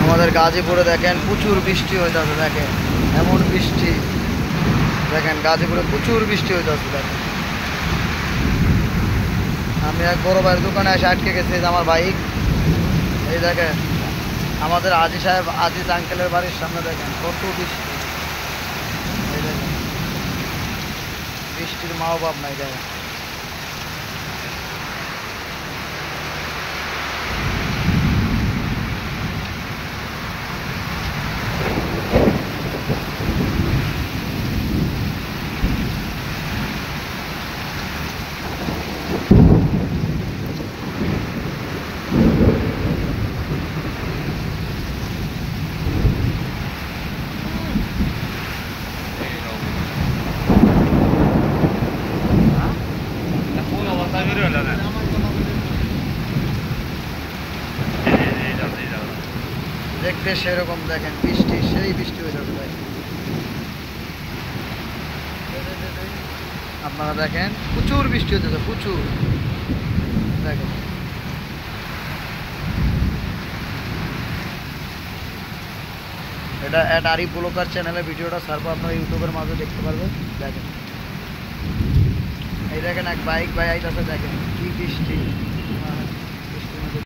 আমাদের গাজীপুরে দেখেন প্রচুর বৃষ্টি হইতেছে, দেখেন এমন বৃষ্টি, দেখেন গাজীপুরে প্রচুর বৃষ্টি হইতেছে। দেখেন আমি এক বড় ভাইয়ের দোকানে এসে আটকে গেছি, আমার বাইক। এই দেখেন আমাদের আজি সাহেব, আজিজ আঙ্কেলের বাড়ির সামনে দেখেন কত বৃষ্টি। এই দেখেন বৃষ্টির মা বাপ নাই। দেখেন দেখতে সেরকম, দেখেন বৃষ্টি, সেই বৃষ্টি হয়ে যাবে। আপনারা দেখেন প্রচুর বৃষ্টি হতেছে, প্রচুর। দেখেন এটা আরিফ ব্লগার চ্যানেলে ভিডিওটা ছাড়বো, আপনারা ইউটিউবের মাঝে দেখতে পারবেন। দেখেন এই দেখেন এক বাইক ভাই আইতাছে, দেখেন কি বৃষ্টি।